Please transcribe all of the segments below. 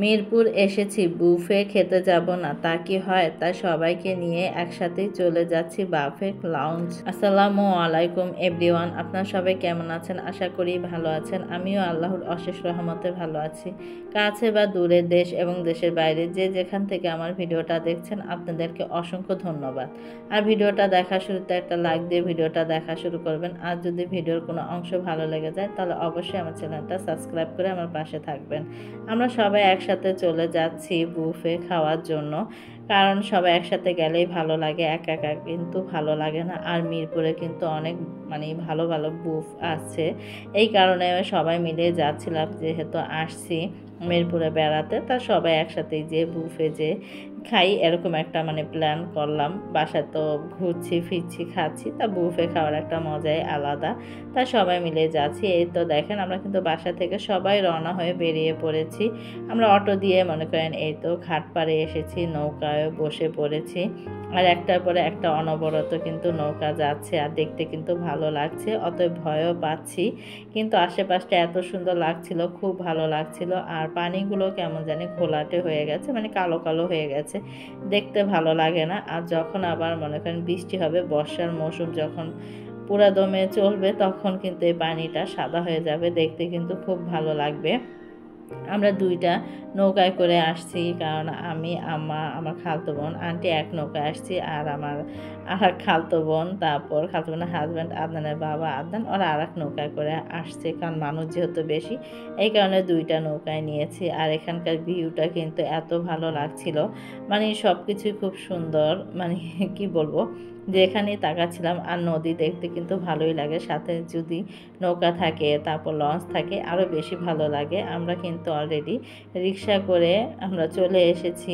মিরপুর এসেছি, বুফে খেতে যাব না তা কি হয়? তাই সবাইকে নিয়ে একসাথেই চলে যাচ্ছি বাফেট লাউঞ্জ। আসসালামু আলাইকুম এভরিওয়ান, আপনারা সবাই কেমন আছেন? আশা করি ভালো আছেন। আমিও আল্লাহর অশেষ রহমতে ভালো আছি। কাছে বা দূরে, দেশ এবং দেশের বাইরে যে যেখান থেকে আমার ভিডিওটা দেখছেন আপনাদেরকে অসংখ্য ধন্যবাদ। আর ভিডিওটা দেখার শুরুতে একটা লাইক দিয়ে ভিডিওটা দেখা শুরু করবেন। আর যদি ভিডিওর কোনো অংশ ভালো লেগে যায় তাহলে অবশ্যই আমার চ্যানেলটা সাবস্ক্রাইব করে আমার পাশে থাকবেন। আমরা সবাই একসাথে চলে যাচ্ছি বুফে খাওয়ার জন্য, কারণ সবাই একসাথে গেলেই ভালো লাগে, একা একা কিন্তু ভালো লাগে না। আর মিরপুরে কিন্তু অনেক ভালো ভালো বুফ আছে, এই কারণে সবাই মিলে যাচ্ছিলাম, যেহেতু আসছি মিরপুরে বেড়াতে, তা সবাই একসাথে যে বুফে যে খাই এরকম একটা প্ল্যান করলাম। বাসায় তো ঘুরছি ফিরছি খাচ্ছি, তা বুফে খাওয়ার একটা মজাই আলাদা। তা সবাই মিলে যাচ্ছি। এই তো দেখেন আমরা কিন্তু বাসা থেকে সবাই রওনা হয়ে বেরিয়ে পড়েছি। আমরা অটো দিয়ে মনে করেন এই তো ঘাট পাড়ে এসেছি, নৌকায় বসে পড়েছি। আর একটার পরে একটা অনবরত কিন্তু নৌকা যাচ্ছে, আর দেখতে কিন্তু ভালো লাগছে, অতএব ভয়ও পাচ্ছি। কিন্তু আশেপাশটা এত সুন্দর লাগছিল, খুব ভালো লাগছিল। আর পানিগুলো কেমন জানি ঘোলাটে হয়ে গেছে, কালো কালো হয়ে গেছে, দেখতে ভালো লাগে না। আর যখন আবার মনে করেন বৃষ্টি হবে, বর্ষার মৌসুম যখন পুরা দমে চলবে, তখন কিন্তু এই পানিটা সাদা হয়ে যাবে, দেখতে কিন্তু খুব ভালো লাগবে। আমরা দুইটা নৌকায় করে আসছি, কারণ আমি আমার খালাতো বোন আন্টি এক নৌকায় আসছি, আর আমার আর এক খালাতো বোন, তারপর খালাতো বোনের হাজব্যান্ড আদনানের বাবা আদনান, ওরা আর এক নৌকায় করে আসছে, কারণ মানুষ যেহেতু বেশি এই কারণে দুইটা নৌকায় নিয়েছি। আর এখানকার ভিউটা কিন্তু এত ভালো লাগছিল, সব কিছুই খুব সুন্দর, কি বলবো, যেখানেই তাকাচ্ছিলাম। আর নদী দেখতে কিন্তু ভালোই লাগে, সাথে যদি নৌকা থাকে তারপর লঞ্চ থাকে আরও বেশি ভালো লাগে। আমরা কিন্তু অলরেডি রিক্সা করে আমরা চলে এসেছি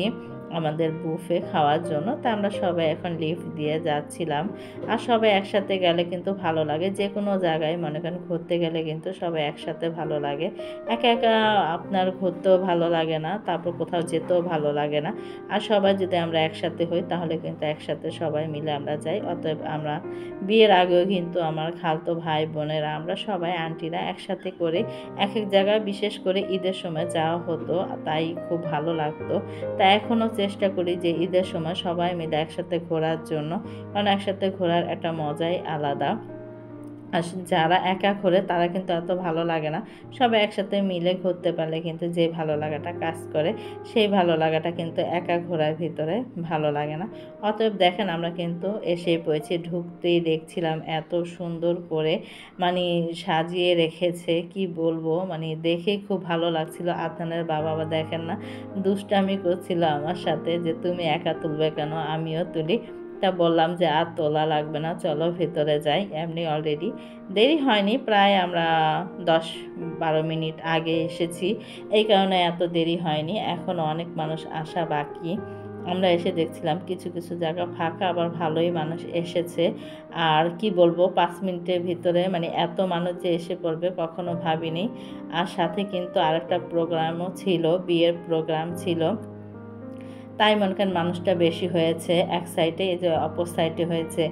আমাদের বুফে খাওয়ার জন্য। তা আমরা সবাই এখন লিফট দিয়ে যাচ্ছিলাম। আর সবাই একসাথে গেলে কিন্তু ভালো লাগে, যে কোনো জায়গায় মনে করেন ঘুরতে গেলে কিন্তু সবাই একসাথে ভালো লাগে। একা একা আপনার ঘুরতেও ভালো লাগে না, তারপর কোথাও যেতেও ভালো লাগে না। আর সবাই যদি আমরা একসাথে হই তাহলে কিন্তু একসাথে সবাই মিলে আমরা যাই। অতএব আমরা বিয়ের আগেও কিন্তু আমার খালাতো ভাই বোনেরা আমরা সবাই আন্টিরা একসাথে করে এক এক জায়গায়, বিশেষ করে ঈদের সময় যাওয়া হতো, তাই খুব ভালো লাগতো। তাই এখনও চেষ্টা করি যে ঈদের সময় সবাই মিলে একসাথে ঘোরার জন্য, কারণ একসাথে ঘোরার একটা মজাই আলাদা। আর যারা একা ঘোরে তারা কিন্তু এত ভালো লাগে না, সবাই একসাথে মিলে ঘুরতে পারলে কিন্তু যে ভালো লাগাটা কাজ করে, সেই ভালো লাগাটা কিন্তু একা ঘোরার ভিতরে ভালো লাগে না। অতএব দেখেন আমরা কিন্তু এসে পড়েছি, ঢুকতেই দেখছিলাম এত সুন্দর করে সাজিয়ে রেখেছে, কি বলবো, দেখেই খুব ভালো লাগছিল। আদনানের বাবা দেখেন না, দুষ্টামি করছিল আমার সাথে যে তুমি একা তুলবে কেন, আমিও তুলি। তা বললাম যে আর তোলা লাগবে না, চলো ভেতরে যাই। এমনি অলরেডি দেরি হয়নি, প্রায় আমরা 10-12 মিনিট আগে এসেছি, এই কারণে এত দেরি হয়নি। এখনও অনেক মানুষ আসা বাকি। আমরা এসে দেখছিলাম কিছু কিছু জায়গা ফাঁকা, আবার ভালোই মানুষ এসেছে। আর কি বলবো, 5 মিনিটের ভিতরে এত মানুষ যে এসে পড়বে কখনো ভাবিনি। আর সাথে কিন্তু আরেকটা প্রোগ্রামও ছিল, বিয়ের প্রোগ্রাম ছিল, তাই মনে করেন মানুষটা বেশি হয়েছে। এক সাইডে, এই যে অপর সাইডে হয়েছে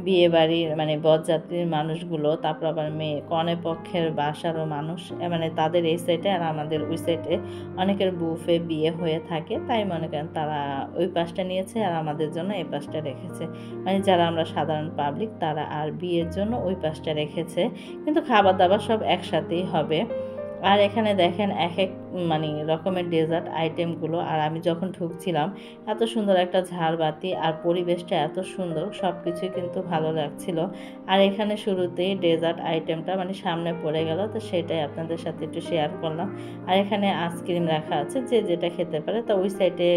বিয়ে বাড়ির বরযাত্রীর মানুষগুলো, তারপর আবার কনে পক্ষের বাসারও মানুষ, তাদের এই সাইডে, আর আমাদের ওই সাইডে অনেকের বুফে বিয়ে হয়ে থাকে, তাই মনে করেন তারা ওই পাশটা নিয়েছে আর আমাদের জন্য এই পাশটা রেখেছে। যারা আমরা সাধারণ পাবলিক তারা আর বিয়ের জন্য ওই পাশটা রেখেছে, কিন্তু খাবার দাবার সব একসাথেই হবে। আর এখানে দেখেন এক এক রকমের ডেজার্ট আইটেমগুলো। আর আমি যখন ঢুকছিলাম এত সুন্দর একটা ঝাড়বাতি, আর পরিবেশটা এত সুন্দর, সব কিছুই কিন্তু ভালো লাগছিল। আর এখানে শুরুতেই ডেজার্ট আইটেমটা সামনে পড়ে গেল, তো সেটাই আপনাদের সাথে একটু শেয়ার করলাম। আর এখানে আইসক্রিম রাখা আছে, যে যেটা খেতে পারে। তো ওই সাইডে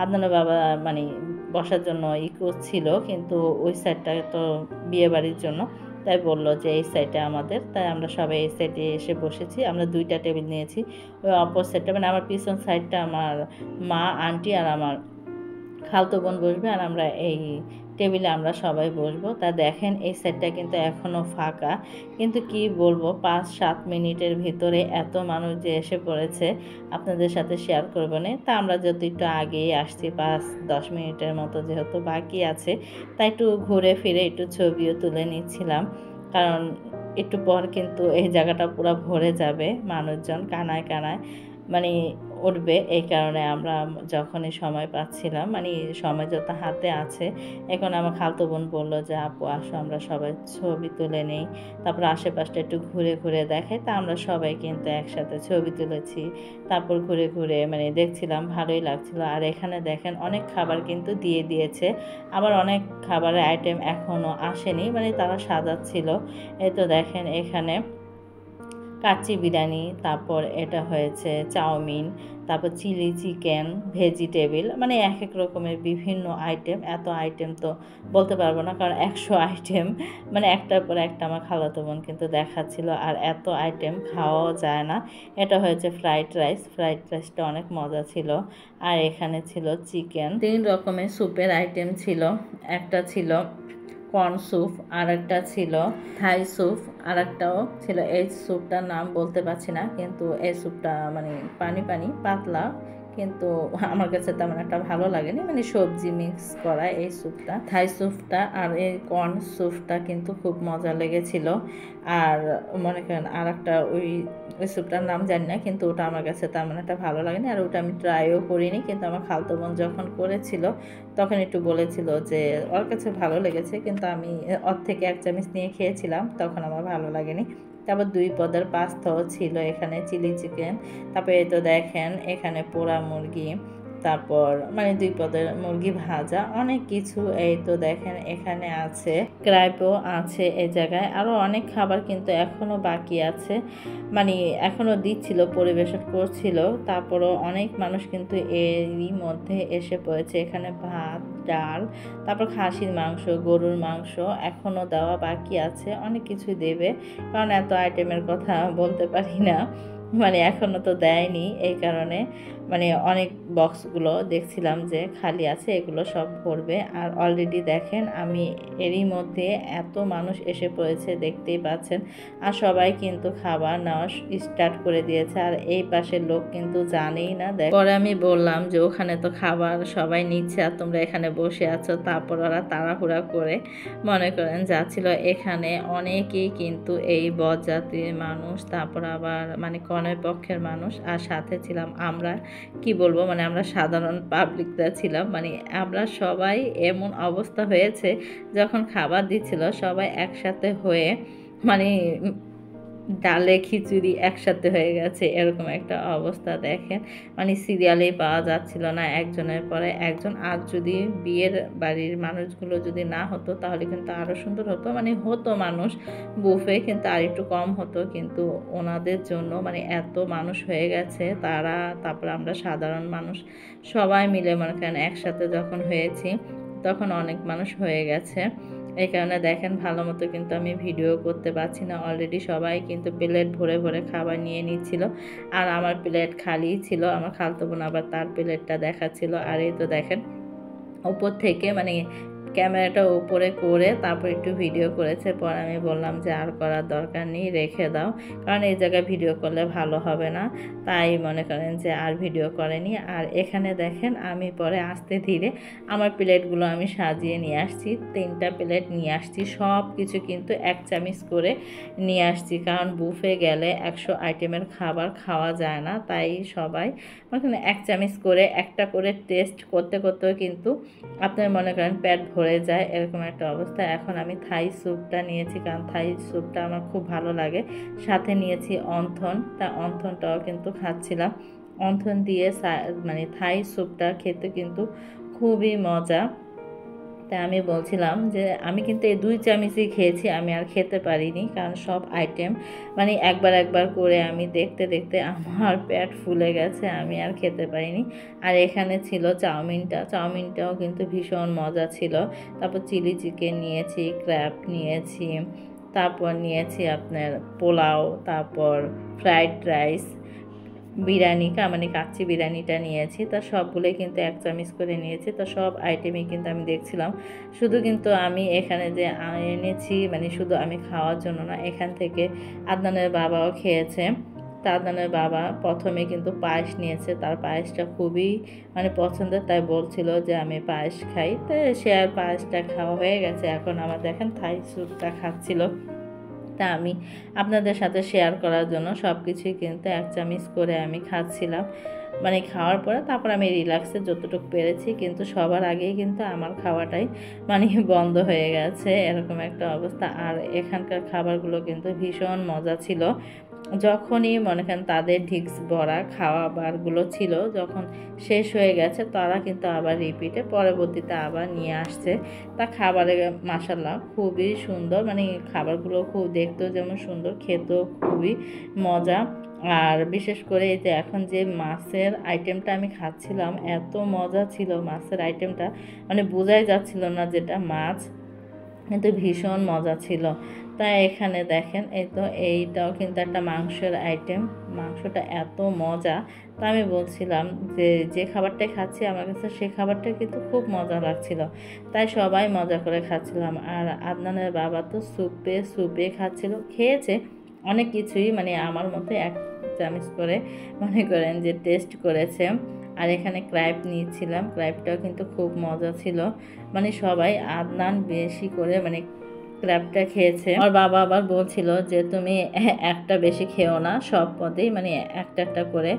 আপনার বাবা বসার জন্য করছিল, কিন্তু ওই সাইডটা তো বিয়ে বাড়ির জন্য, তাই বললো যে এই সাইডে আমাদের, তাই আমরা সবাই এই সাইডে এসে বসেছি। আমরা দুইটা টেবিল নিয়েছি, ওই অপর সাইডটা আমার পিছন সাইডটা আমার মা আন্টি আর আমার খালাতো বোন বসবে, আর আমরা এই টেবিলে আমরা সবাই বসবো। তা দেখেন এই সাইডটা কিন্তু এখনও ফাঁকা, কিন্তু কি বলবো, 5-7 মিনিটের ভিতরে এত মানুষ যে এসে পড়েছে আপনাদের সাথে শেয়ার করবো না। তা আমরা যেহেতু একটু আগেই আসছি, 5-10 মিনিটের মতো যেহেতু বাকি আছে, তাই একটু ঘুরে ফিরে একটু ছবিও তুলে নিচ্ছিলাম, কারণ একটু পর কিন্তু এই জায়গাটা পুরো ভরে যাবে মানুষজন, কানায় কানায় মানে উঠবে, এই কারণে আমরা যখনই সময় পাচ্ছিলাম, মানে সময় যত হাতে আছে, এখন আমার খালাতো বোন বলল যে আপু আসো আমরা সবাই ছবি তুলে নেই, তারপর আশেপাশটা একটু ঘুরে ঘুরে দেখাই। তা আমরা সবাই কিন্তু একসাথে ছবি তুলেছি, তারপর ঘুরে ঘুরে মানে দেখছিলাম, ভালোই লাগছিল। আর এখানে দেখেন অনেক খাবার কিন্তু দিয়ে দিয়েছে, আবার অনেক খাবারের আইটেম এখনও আসেনি, মানে তারা সাজাচ্ছিল। এই তো দেখেন এখানে কাচ্চি বিরিয়ানি, তারপর এটা হয়েছে চাউমিন, তারপর চিলি চিকেন, ভেজিটেবিল, মানে এক এক রকমের বিভিন্ন আইটেম। এত আইটেম তো বলতে পারবো না, কারণ 100 আইটেম, মানে একটার পর একটা আমার খালাতো বোন কিন্তু দেখাচ্ছিল, আর এত আইটেম খাওয়াও যায় না। এটা হয়েছে ফ্রাইড রাইস, ফ্রাইড রাইসটা অনেক মজা ছিল। আর এখানে ছিল চিকেন, 3 রকমের স্যুপের আইটেম ছিল। একটা ছিল কর্ন স্যুপ, আর একটা ছিল থাই স্যুপ, আর একটাও ছিল, এই স্যুপটার নাম বলতে পারছি না, কিন্তু এই স্যুপটা মানে পানি পানি পাতলা, কিন্তু আমার কাছে তেমন একটা ভালো লাগেনি, মানে সবজি মিক্স করা এই স্যুপটা, থাই স্যুপটা। আর এই কর্ন স্যুপটা কিন্তু খুব মজা লেগেছিল। আর মনে করেন আর একটা ওই স্যুপটার নাম জানি না, কিন্তু ওটা আমার কাছে তেমন একটা ভালো লাগেনি, আর ওটা আমি ট্রাইও করিনি। কিন্তু আমার খালাতো বোন যখন করেছিল তখন একটু বলেছিল যে ওর কাছে ভালো লেগেছে, কিন্তু আমি ওর থেকে 1 চামচ নিয়ে খেয়েছিলাম, তখন আমার ভালো লাগেনি। তারপর 2 পদের পাস্তাও ছিল, এখানে চিলি চিকেন, তারপর এই তো দেখেন এখানে পোড়া মুরগি, তারপর মানে 2 পদের মুরগি ভাজা, অনেক কিছু। এই তো দেখেন এখানে আছে ক্র্যাবও আছে এই জায়গায়, আরও অনেক খাবার কিন্তু এখনও বাকি আছে, মানে এখনও দিচ্ছিল, পরিবেশন করছিল। তারপরও অনেক মানুষ কিন্তু এরই মধ্যে এসে পড়েছে। এখানে ভাত, ডাল, তারপর খাসির মাংস, গরুর মাংস এখনও দেওয়া বাকি আছে, অনেক কিছুই দেবে, কারণ এত আইটেমের কথা বলতে পারি না, মানে এখনও তো দেয়নি, এই কারণে মানে অনেক বক্সগুলো দেখছিলাম যে খালি আছে, এগুলো সব ভরবে। আর অলরেডি দেখেন আমি এরই মধ্যে এত মানুষ এসে পড়েছে দেখতেই পাচ্ছেন, আর সবাই কিন্তু খাবার নেওয়া স্টার্ট করে দিয়েছে। আর এই পাশের লোক কিন্তু জানেই না। পরে আমি বললাম যে ওখানে তো খাবার সবাই নিচ্ছে আর তোমরা এখানে বসে আছো, তারপর ওরা তাড়াহুড়া করে মনে করেন যাচ্ছিল। এখানে অনেকেই কিন্তু এই বরযাত্রীর মানুষ, তারপর আবার মানে কনের পক্ষের মানুষ, আর সাথে ছিলাম আমরা, কি বলবো, মানে আমরা সাধারণ পাবলিকরা ছিলাম। মানে আমরা সবাই, এমন অবস্থা হয়েছে যখন খাবার দিচ্ছিল সবাই একসাথে হয়ে, মানে ডালে খিচুড়ি একসাথে হয়ে গেছে, এরকম একটা অবস্থা। দেখেন মানে সিরিয়ালেই পাওয়া যাচ্ছিল না, একজনের পরে একজন। আর যদি বিয়ের বাড়ির মানুষগুলো যদি না হতো তাহলে কিন্তু আরও সুন্দর হতো, মানে হতো মানুষ বুফে, কিন্তু আর একটু কম হতো, কিন্তু ওনাদের জন্য মানে এত মানুষ হয়ে গেছে তারা, তারপর আমরা সাধারণ মানুষ সবাই মিলে মনে করেন একসাথে যখন হয়েছি তখন অনেক মানুষ হয়ে গেছে। এই কারণে দেখেন ভালো মতো কিন্তু আমি ভিডিও করতে পারছি না। অলরেডি সবাই কিন্তু প্লেট ভরে ভরে খাবার নিয়ে নিচ্ছিল, আর আমার প্লেট খালি ছিল। আমার খালাতো বোন আবার তার প্লেটটা দেখাচ্ছিল। আর এই তো দেখেন উপর থেকে মানে ক্যামেরাটা উপরে করে তারপর একটু ভিডিও করেছে, পরে আমি বললাম যে আর করার দরকার নেই, রেখে দাও, কারণ এই জায়গায় ভিডিও করলে ভালো হবে না, তাই মনে করেন যে আর ভিডিও করেনি। আর এখানে দেখেন আমি পরে আস্তে ধীরে আমার প্লেটগুলো আমি সাজিয়ে নিয়ে আসছি, 3টা প্লেট নিয়ে আসছি, সব কিছু কিন্তু 1 চামচ করে নিয়ে আসছি, কারণ বুফে গেলে 100 আইটেমের খাবার খাওয়া যায় না, তাই সবাই মানে 1 চামচ করে একটা করে টেস্ট করতে করতেও কিন্তু আপনার মনে করেন পেট ভরে যায়, এরকম একটা অবস্থা। এখন আমি থাই স্যুপটা নিয়েছি, কারণ থাই স্যুপটা আমার খুব ভালো লাগে। সাথে নিয়েছি অন্থন, তা অন্থনটাও কিন্তু খাচ্ছিলাম। অন্থন দিয়ে মানে থাই স্যুপটা খেতে কিন্তু খুবই মজা। তাই আমি বলছিলাম যে আমি কিন্তু এই 2 চামচই খেয়েছি, আমি আর খেতে পারিনি, কারণ সব আইটেম মানে একবার একবার করে আমি দেখতে দেখতে আমার পেট ফুলে গেছে, আমি আর খেতে পারিনি। আর এখানে ছিল চাউমিনটাও কিন্তু ভীষণ মজা ছিল। তারপর চিলি চিকেন নিয়েছি, ক্র্যাব নিয়েছি, তারপর নিয়েছি আপনার পোলাও, তারপর ফ্রাইড রাইস, বিরিয়ানি, মানে কাচ্চি বিরিয়ানিটা নিয়েছি। তা সবগুলোই কিন্তু 1 চামচ করে নিয়েছি। তো সব আইটেমই কিন্তু আমি দেখছিলাম। শুধু কিন্তু আমি এখানে যে এনেছি মানে শুধু আমি খাওয়ার জন্য না, এখান থেকে আদনানের বাবাও খেয়েছে। তা আদনানের বাবা প্রথমে কিন্তু পায়েস নিয়েছে, তার পায়েসটা খুবই মানে পছন্দের, তাই বলছিল যে আমি পায়েস খাই, তাই সে আর পায়েসটা খাওয়া হয়ে গেছে। এখন আমার দেখেন থাই স্যুপটা খাচ্ছিল। তা আমি আপনাদের সাথে শেয়ার করার জন্য সব কিছুই কিন্তু 1 চামচ করে আমি খাচ্ছিলাম। মানে খাওয়ার পরে তারপর আমি রিল্যাক্সে যতটুকু পেরেছি, কিন্তু সবার আগেই কিন্তু আমার খাওয়াটাই মানে বন্ধ হয়ে গেছে, এরকম একটা অবস্থা। আর এখানকার খাবারগুলো কিন্তু ভীষণ মজা ছিল। যখনই মনে করেন তাদের ঢিক্স ভরা খাবারগুলো ছিল, যখন শেষ হয়ে গেছে তারা কিন্তু আবার রিপিটে পরবর্তীতে আবার নিয়ে আসছে। তা খাবারে মাশাআল্লাহ খুবই সুন্দর, মানে খাবারগুলো খুব দেখতেও যেমন সুন্দর, খেতেও খুবই মজা। আর বিশেষ করে এই যে এখন যে মাছের আইটেমটা আমি খাচ্ছিলাম, এত মজা ছিল মাছের আইটেমটা, মানে বোঝাই যাচ্ছিল না যেটা মাছ, কিন্তু ভীষণ মজা ছিল। তাই এখানে দেখেন এই তো এইটাও কিন্তু একটা মাংসের আইটেম, মাংসটা এত মজা। তা আমি বলছিলাম যে যে খাবারটাই খাচ্ছি আমার কাছে সেই খাবারটা কিন্তু খুব মজা লাগছিল, তাই সবাই মজা করে খাচ্ছিলাম। আর আদনানের বাবা তো সুপে সুপে খাচ্ছিল, খেয়েছে অনেক কিছুই, মানে আমার মতো 1 চামচ করে মনে করেন যে টেস্ট করেছে। আর এখানে ক্র্যাব নিয়েছিলাম, ক্র্যাবটাও কিন্তু খুব মজা ছিল। মানে সবাই আদনান বেশি করে মানে ক্র্যাবটা খেয়েছে। আমার বাবা আবার বলছিল যে তুমি একটা বেশি খেও না, সব পদেই মানে একটা একটা করে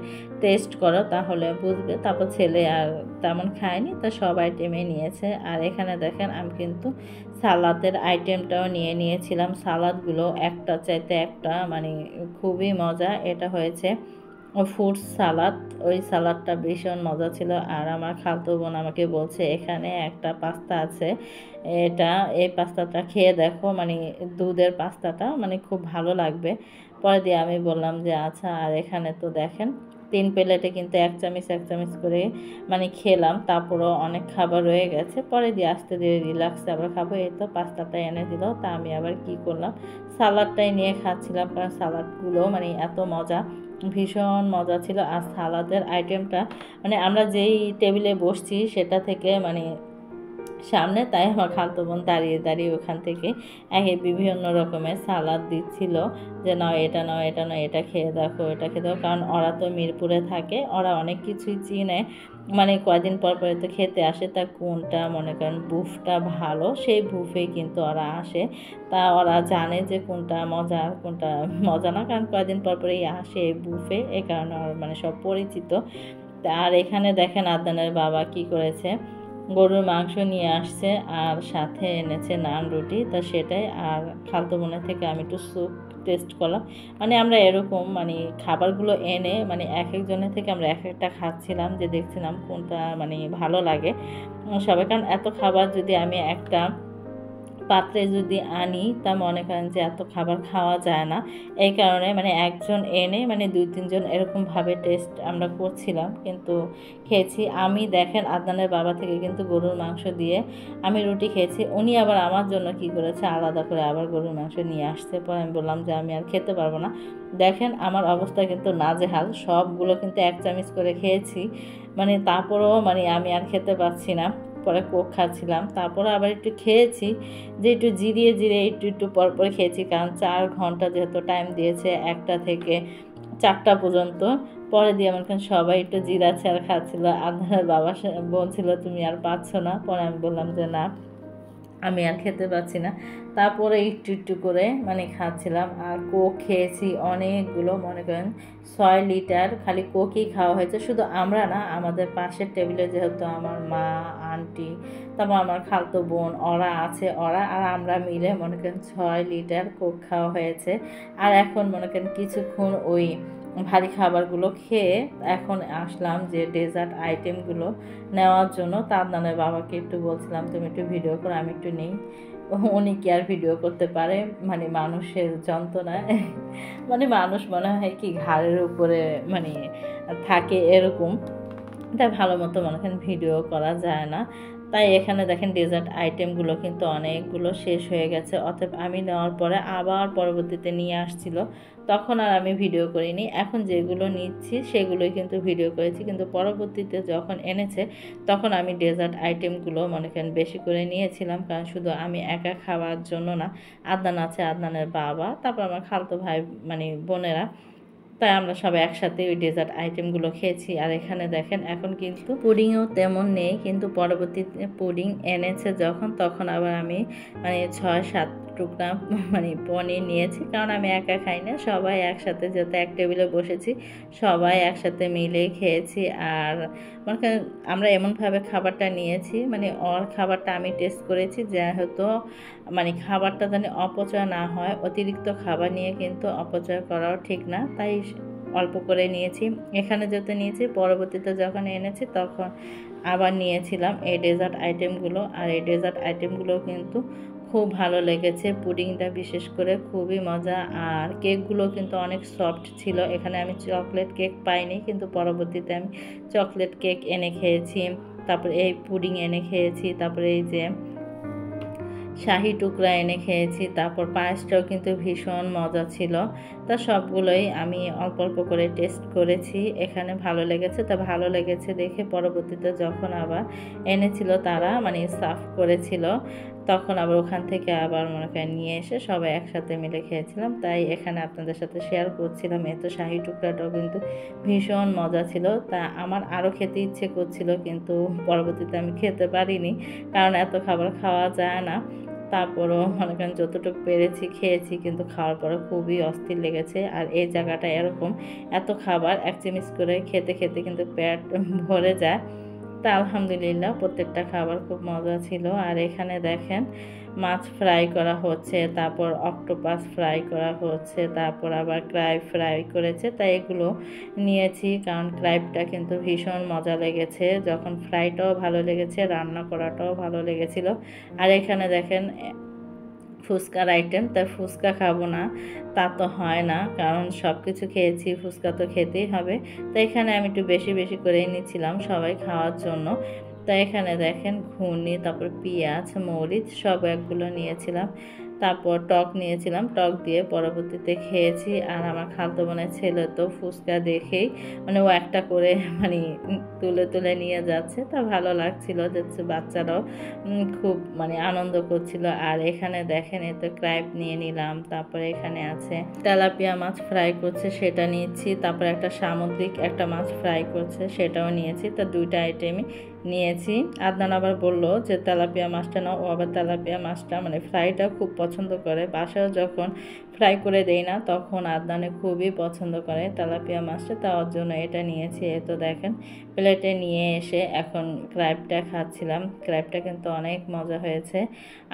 টেস্ট করো তাহলে বুঝবে। তারপর ছেলে আর তেমন খায়নি, তা সব আইটেমই নিয়েছে। আর এখানে দেখেন আমি কিন্তু সালাদের আইটেমটাও নিয়ে নিয়েছিলাম। সালাদগুলো একটা চাইতে একটা মানে খুবই মজা। এটা হয়েছে ফ্রুট সালাদ, ওই সালাদটা ভীষণ মজা ছিল। আর আমার খালাতো বোন আমাকে বলছে এখানে একটা পাস্তা আছে, এই পাস্তাটা খেয়ে দেখো, মানে দুধের পাস্তাটা মানে খুব ভালো লাগবে। পরে দিয়ে আমি বললাম যে আচ্ছা। আর এখানে তো দেখেন 3 প্লেটে কিন্তু 1 চামচ 1 চামচ করে মানে খেলাম, তারপরও অনেক খাবার রয়ে গেছে। পরে দিয়ে আস্তে ধীরে রিল্যাক্সে আবার খাবো। এই তো পাস্তাটা এনে দিল, তা আমি আবার কি করলাম, সালাদটাই নিয়ে খাচ্ছিলাম, কারণ সালাদগুলো মানে এত মজা, ভীষণ মজা ছিল। আর সালাদের আইটেমটা মানে আমরা যেই টেবিলে বসছি সেটা থেকে মানে সামনে, তাই আমার খালাতো বোন দাঁড়িয়ে দাঁড়িয়ে ওখান থেকে বিভিন্ন রকমের সালাদ দিচ্ছিল যে নাও এটা নাও এটা নাও, এটা খেয়ে দেখো এটা খেয়ে দেখো। কারণ ওরা তো মিরপুরে থাকে, ওরা অনেক কিছুই চিনে, মানে কয়দিন পর পরে তো খেতে আসে। তা কোনটা মনে করেন বুফটা ভালো, সেই বুফে কিন্তু ওরা আসে। তা ওরা জানে যে কোনটা মজা আর কোনটা মজা না, কারণ কয়দিন পর পরেই আসে এই বুফে, এই কারণে ওর মানে সব পরিচিত। আর এখানে দেখেন আদনানের বাবা কি করেছে, গরুর মাংস নিয়ে আসছে আর সাথে এনেছে নান রুটি, তা সেটাই। আর খালাতো বোনের থেকে আমি একটু স্যুপ টেস্ট করলাম। মানে আমরা এরকম মানে খাবারগুলো এনে মানে এক একজনের থেকে আমরা এক একটা খাচ্ছিলাম, যে দেখছিলাম কোনটা মানে ভালো লাগে সবাই। কারণ এত খাবার যদি আমি একটা পাত্রে যদি আনি তা মনে করেন যে এত খাবার খাওয়া যায় না। এই কারণে মানে একজন এনে মানে 2-3 জন এরকমভাবে টেস্ট আমরা করছিলাম, কিন্তু খেয়েছি। আমি দেখেন আদনানের বাবা থেকে কিন্তু গরুর মাংস দিয়ে আমি রুটি খেয়েছি। উনি আবার আমার জন্য কি করেছে, আলাদা করে আবার গরুর মাংস নিয়ে আসছে। পরে আমি বললাম যে আমি আর খেতে পারবো না। দেখেন আমার অবস্থা কিন্তু নাজেহাল, সবগুলো কিন্তু 1 চামচ করে খেয়েছি, মানে তারপরেও মানে আমি আর খেতে পারছি না। পরে কোক খাচ্ছিলাম, তারপরে আবার একটু খেয়েছি, যে একটু জিরিয়ে জিরিয়ে একটু একটু পর পর খেয়েছি, কারণ 4 ঘন্টা যেহেতু টাইম দিয়েছে 1টা থেকে 4টা পর্যন্ত। পরে দিয়ে আমার সবাই একটু জিরাচ্ছে আর খাচ্ছিল। আপনার বাবা বলছিল তুমি আর পাচ্ছ না, পরে আমি বললাম যে না আমি আর খেতে পাচ্ছি না। তারপরে একটু একটু করে মানে খাচ্ছিলাম। আর কোক খেয়েছি অনেকগুলো, মনে করেন 6 লিটার খালি কোকই খাওয়া হয়েছে। শুধু আমরা না, আমাদের পাশের টেবিলে যেহেতু আমার মা, আন্টি, তারপর আমার খালাতো বোন ওরা আছে, ওরা আর আমরা মিলে মনে করেন 6 লিটার কোক খাওয়া হয়েছে। আর এখন মনে করেন কিছুক্ষণ ওই ভারী খাবারগুলো খেয়ে এখন আসলাম যে ডেজার্ট আইটেমগুলো নেওয়ার জন্য। তার নানের বাবাকে একটু বলছিলাম তুমি একটু ভিডিও করো, আমি একটু নেই। উনি কি আর ভিডিও করতে পারে, মানে মানুষের যন্ত্রণায় মানে মানুষ মনে হয় কি ঘাড়ের উপরে মানে থাকে এরকম, এটা ভালো মতো মনে করেন ভিডিও করা যায় না। তাই এখানে দেখেন ডেজার্ট আইটেমগুলো কিন্তু অনেকগুলো শেষ হয়ে গেছে, অতএব আমি নেওয়ার পরে আবার পরবর্তীতে নিয়ে আসছিল, তখন আর আমি ভিডিও করিনি। এখন যেগুলো নিচ্ছি সেগুলোই কিন্তু ভিডিও করেছি, কিন্তু পরবর্তীতে যখন এনেছে তখন আমি ডেজার্ট আইটেমগুলো মনে করেন বেশি করে নিয়েছিলাম, কারণ শুধু আমি একা খাওয়ার জন্য না, আদনান আছে, আদনানের বাবা, তারপর আমার খালাতো ভাই মানে বোনেরা, তাই আমরা সবাই একসাথে ওই ডেজার্ট আইটেমগুলো খেয়েছি। আর এখানে দেখেন এখন কিন্তু পুডিংও তেমন নেই, কিন্তু পরবর্তীতে পুডিং এনেছে যখন, তখন আবার আমি মানে 6-7 টুকরা মানে পনির নিয়েছি, কারণ আমি একা খাই না, সবাই একসাথে যেহেতু এক টেবিলে বসেছি সবাই একসাথে মিলে খেয়েছি। আর মানে আমরা এমনভাবে খাবারটা নিয়েছি, মানে ওর খাবারটা আমি টেস্ট করেছি যেহেতু মানে খাবারটা যেন অপচয় না হয়, অতিরিক্ত খাবার নিয়ে কিন্তু অপচয় করাও ঠিক না, তাই অল্প করে নিয়েছি। এখানে যেহেতু নিয়েছি, পরবর্তীতে যখন এনেছি তখন আবার নিয়েছিলাম এই ডেজার্ট আইটেমগুলো। আর এই ডেজার্ট আইটেমগুলো কিন্তু খুব ভালো লেগেছে, পুডিংটা বিশেষ করে খুবই মজা, আর কেকগুলো কিন্তু অনেক সফট ছিল। এখানে আমি চকলেট কেক পাইনি, কিন্তু পরবর্তীতে আমি চকলেট কেক এনে খেয়েছি, তারপরে এই পুডিং এনে খেয়েছি, তারপরে এই যে শাহি টুকরা এনে খেয়েছি, তারপর পায়েসটাও কিন্তু ভীষণ মজা ছিল। তা সবগুলোই আমি অল্প অল্প করে টেস্ট করেছি, এখানে ভালো লেগেছে। তা ভালো লেগেছে দেখে পরবর্তীতে যখন আবার এনেছিল তারা মানে সার্ভ করেছিল, তখন আবার ওখান থেকে আবার মনে করেন নিয়ে এসে সবাই একসাথে মিলে খেয়েছিলাম, তাই এখানে আপনাদের সাথে শেয়ার করছিলাম। এ তো শাহি টুকরাটাও কিন্তু ভীষণ মজা ছিল। তা আমার আরও খেতে ইচ্ছে করছিল, কিন্তু পরবর্তীতে আমি খেতে পারিনি, কারণ এত খাবার খাওয়া যায় না। তারপরও মনে করেন যতটুকু পেরেছি খেয়েছি, কিন্তু খাওয়ার পরে খুবই অস্থির লেগেছে। আর এই জায়গাটা এরকম, এত খাবার এক চামচ করে খেতে খেতে কিন্তু পেট ভরে যায়। তা আলহামদুলিল্লাহ প্রত্যেকটা খাবার খুব মজা ছিল। আর এখানে দেখেন মাছ ফ্রাই করা হচ্ছে, তারপর অক্টোপাস ফ্রাই করা হচ্ছে, তারপর আবার ক্রাইব ফ্রাই করেছে। তাই এগুলো নিয়েছি, কারণ ক্রাইবটা কিন্তু ভীষণ মজা লেগেছে, যখন ফ্রাইটাও ভালো লেগেছে, রান্না করাটাও ভালো লেগেছিল। আর এখানে দেখেন ফুচকার আইটেম, তাই ফুচকা খাবো না তা তো হয় না, কারণ সব কিছু খেয়েছি, ফুচকা তো খেতেই হবে। তো এখানে আমি একটু বেশি বেশি করেই নিচ্ছিলাম সবাই খাওয়ার জন্য। তো এখানে দেখেন ঘুগনি, তারপর পেঁয়াজ মরিচ সব একগুলো নিয়েছিলাম, তারপর টক নিয়েছিলাম, টক দিয়ে পরবর্তীতে খেয়েছি। আর আমার খালাতো বোনের ছেলে তো ফুচকা দেখেই মানে ও একটা করে মানে তুলে তুলে নিয়ে যাচ্ছে, তা ভালো লাগছিল, দেখছে বাচ্চারাও খুব মানে আনন্দ করছিল। আর এখানে দেখেন এই তো ক্রাইব নিয়ে নিলাম, তারপরে এখানে আছে তেলাপিয়া মাছ ফ্রাই করছে সেটা নিয়েছি, তারপরে একটা সামুদ্রিক একটা মাছ ফ্রাই করছে সেটাও নিয়েছি। তা দুইটা আইটেমই নিয়েছি। আদনান আবার বলল যে তেলাপিয়া মাছটা নাও, ও আবার তেলাপিয়া মাছটা মানে ফ্রাইটা খুব পছন্দ করে, বাসায় যখন ফ্রাই করে দেই না তখন আদনানে খুবই পছন্দ করে তেলাপিয়া মাছটা, তার জন্য এটা নিয়েছি। এই তো দেখেন প্লেটে নিয়ে এসে এখন ক্র্যাবটা খাচ্ছিলাম, ক্র্যাবটা কিন্তু অনেক মজা হয়েছে।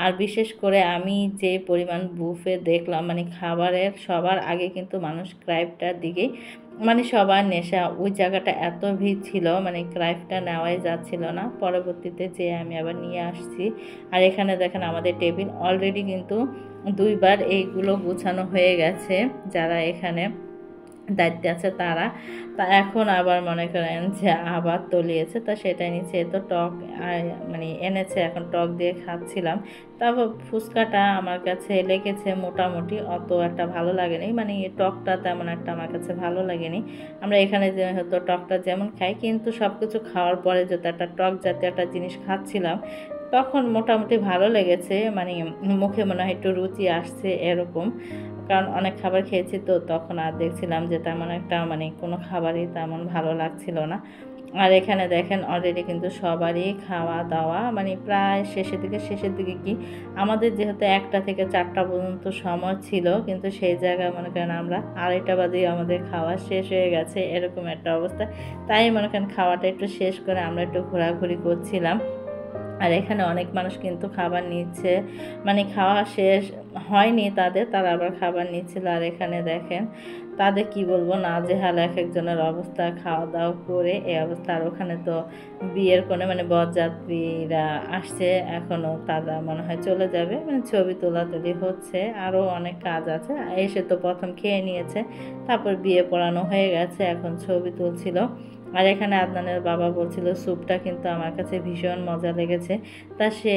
আর বিশেষ করে আমি যে পরিমাণ বুফে দেখলাম, মানে খাবারের সবার আগে কিন্তু মানুষ ক্র্যাবটার দিকেই মানে সবার নেশা, ওই জায়গাটা এত ভিড় ছিল মানে ক্রাইফটা নেওয়াই যাচ্ছিল না। পরবর্তীতে যে আমি আবার নিয়ে আসছি। আর এখানে দেখেন আমাদের টেবিল অলরেডি কিন্তু দুইবার এইগুলো গুছানো হয়ে গেছে, যারা এখানে দায়িত্বে আছে তারা। তা এখন আবার মনে করেন যে আবার তলিয়েছে, তা সেটাই নিচ্ছে। তো টক মানে এনেছে, এখন টক দিয়ে খাচ্ছিলাম। তারপর ফুচকাটা আমার কাছে লেগেছে মোটামুটি, অত একটা ভালো লাগেনি, মানে টকটা তেমন একটা আমার কাছে ভালো লাগেনি। আমরা এখানে যে হয়তো টকটা যেমন খাই, কিন্তু সব কিছু খাওয়ার পরে যত একটা টক জাতীয় একটা জিনিস খাচ্ছিলাম তখন মোটামুটি ভালো লেগেছে, মানে মুখে মনে হয় একটু রুচি আসছে এরকম, কারণ অনেক খাবার খেয়েছি তো তখন আর দেখছিলাম যে তেমন একটা মানে কোনো খাবারই তেমন ভালো লাগছিল না। আর এখানে দেখেন অলরেডি কিন্তু সবারই খাওয়া দাওয়া মানে প্রায় শেষের দিকে কি আমাদের যেহেতু 1টা থেকে 4টা পর্যন্ত সময় ছিল, কিন্তু সেই জায়গায় মনে করেন আমরা 2:30 বাজেই আমাদের খাওয়া শেষ হয়ে গেছে, এরকম একটা অবস্থা। তাই মনে করেন খাওয়াটা একটু শেষ করে আমরা একটু ঘোরাঘুরি করছিলাম। আর এখানে অনেক মানুষ কিন্তু খাবার নিচ্ছে, মানে খাওয়া শেষ হয়নি তাদের, তারা আবার খাবার নিচ্ছিল। আর এখানে দেখেন তাদের কি বলবো, নাজেহাল এক একজনের অবস্থা, খাওয়া দাওয়া করে এই অবস্থা। আর ওখানে তো বিয়ের কোণে মানে বরযাত্রীরা আসছে, এখনও তারা মনে হয় চলে যাবে, মানে ছবি তোলাতুলি হচ্ছে, আরও অনেক কাজ আছে। এসে তো প্রথম খেয়ে নিয়েছে, তারপর বিয়ে পড়ানো হয়ে গেছে, এখন ছবি তুলছিল। আর এখানে আদনানের বাবা বলছিল স্যুপটা কিন্তু আমার কাছে ভীষণ মজা লেগেছে, তা সে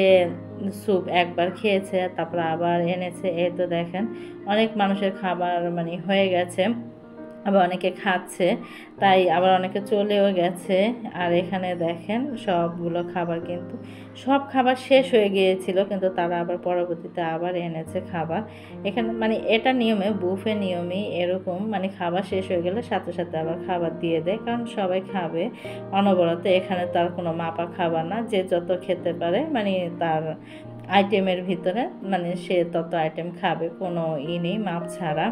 স্যুপ একবার খেয়েছে, তারপর আবার এনেছে। এই তো দেখেন অনেক মানুষের খাবার মানে হয়ে গেছে, আবার অনেকে খাচ্ছে, তাই আবার অনেকে চলেও গেছে। আর এখানে দেখেন সবগুলো খাবার কিন্তু সব খাবার শেষ হয়ে গিয়েছিল, কিন্তু তারা আবার পরবর্তীতে আবার এনেছে খাবার। এখানে মানে এটা নিয়মে বুফে নিয়মই এরকম, মানে খাবার শেষ হয়ে গেলে সাথে সাথে আবার খাবার দিয়ে দেয়, কারণ সবাই খাবে অনবরত। এখানে তার কোনো মাপা খাবার না, যে যত খেতে পারে মানে তার আইটেমের ভিতরে, মানে সে তত আইটেম খাবে, কোনো নেই, মাপ ছাড়া।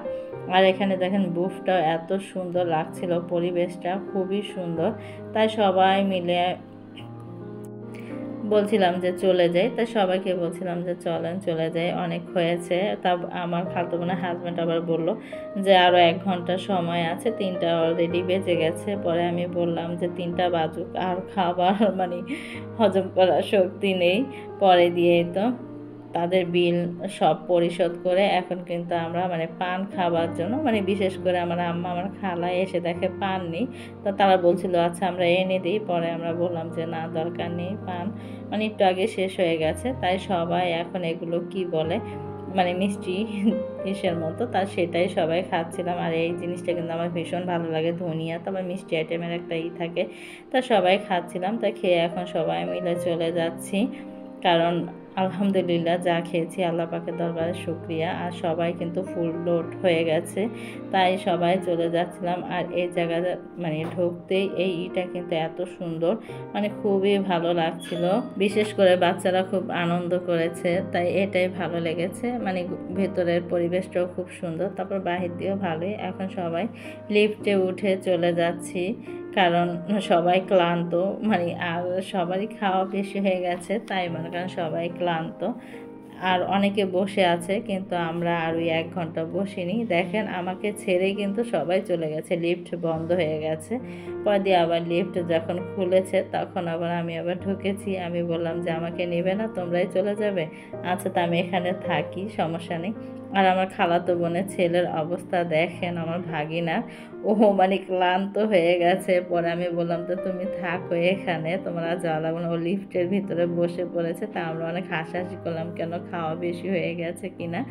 আর এখানে দেখেন বুফটাও এত সুন্দর লাগছিল, পরিবেশটা খুবই সুন্দর। তাই সবাই মিলে বলছিলাম যে চলে যাই, তাই সবাইকে বলছিলাম যে চলেন চলে যাই, অনেক হয়েছে। তা আমার খালাতো বোনের হাজব্যান্ড আবার বললো যে আরও 1 ঘন্টা সময় আছে, 3টা অলরেডি বেজে গেছে। পরে আমি বললাম যে 3টা বাজুক, আর খাবার মানে হজম করার শক্তি নেই। পরে দিয়েই তো তাদের বিল সব পরিশোধ করে এখন কিন্তু আমরা মানে পান খাবার জন্য, মানে বিশেষ করে আমার আম্মা আমার খালা এসে দেখে পান নেই, তো তারা বলছিল আচ্ছা আমরা এনে দিই। পরে আমরা বললাম যে না, দরকার নেই, পান মানে একটু আগে শেষ হয়ে গেছে। তাই সবাই এখন এগুলো কি বলে মানে মিষ্টি ইসের মতো, তা সেটাই সবাই খাচ্ছিলাম। আর এই জিনিসটা কিন্তু আমার ভীষণ ভালো লাগে, ধনিয়া তারপর মিষ্টি আইটেমের একটা থাকে, তা সবাই খাচ্ছিলাম। তা খেয়ে এখন সবাই মিলে চলে যাচ্ছি, কারণ আলহামদুলিল্লাহ যা খেয়েছি আল্লাহ পাকের দরবারে শুকরিয়া। আর সবাই কিন্তু ফুল লোড হয়ে গেছে, তাই সবাই চলে যাচ্ছিলাম। আর এই জায়গাটা মানে ঢুকতেই এইটা কিন্তু এত সুন্দর, মানে খুবই ভালো লাগছিল। বিশেষ করে বাচ্চারা খুব আনন্দ করেছে, তাই এটাই ভালো লেগেছে। মানে ভেতরের পরিবেশটাও খুব সুন্দর, তারপর বাহির দিয়েও ভালোই। এখন সবাই লিফটে উঠে চলে যাচ্ছি, কারণ সবাই ক্লান্ত, মানে আর সবারই খাওয়া বেশি হয়ে গেছে, তাই মনে করেন সবাই ক্লান্ত। আর অনেকে বসে আছে, কিন্তু আমরা আর ওই 1 ঘন্টা বসিনি। দেখেন আমাকে ছেড়েই কিন্তু সবাই চলে গেছে, লিফট বন্ধ হয়ে গেছে। পরে দিয়ে আবার লিফট যখন খুলেছে তখন আবার আমি আবার ঢুকেছি। আমি বললাম যে আমাকে নেবে না, তোমরাই চলে যাবে, আচ্ছা তা আমি এখানে থাকি, সমস্যা নেই। আর আমার খালাতো বোনের ছেলের অবস্থা দেখেন, আমার ভাগিনা, ও মানে ক্লান্ত হয়ে গেছে। পরে আমি বললাম তো তুমি থাকো এখানে, তোমরা যাওয়া লাগবে না। ও লিফটের ভিতরে বসে পড়েছে, তা আমরা অনেক হাসাহাসি করলাম কেন খাওয়া বেশি হয়ে গেছে কিনা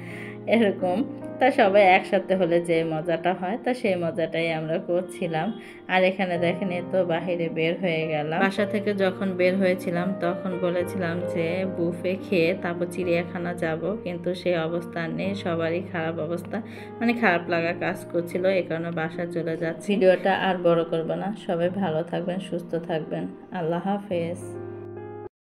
এরকম। তা সবাই একসাথে হলে যে মজাটা হয়, তা সেই মজাটাই আমরা করছিলাম। আর এখানে দেখেন এই তো বাহিরে বের হয়ে গেলাম। বাসা থেকে যখন বের হয়েছিলাম তখন বলেছিলাম যে বুফে খেয়ে তারপর চিড়িয়াখানা যাব, কিন্তু সেই অবস্থা নেই, সবারই খারাপ অবস্থা, মানে খারাপ লাগা কাজ করছিল, এই কারণে বাসা চলে যাচ্ছি। ভিডিওটা আর বড় করব না, সবাই ভালো থাকবেন, সুস্থ থাকবেন, আল্লাহ হাফেজ।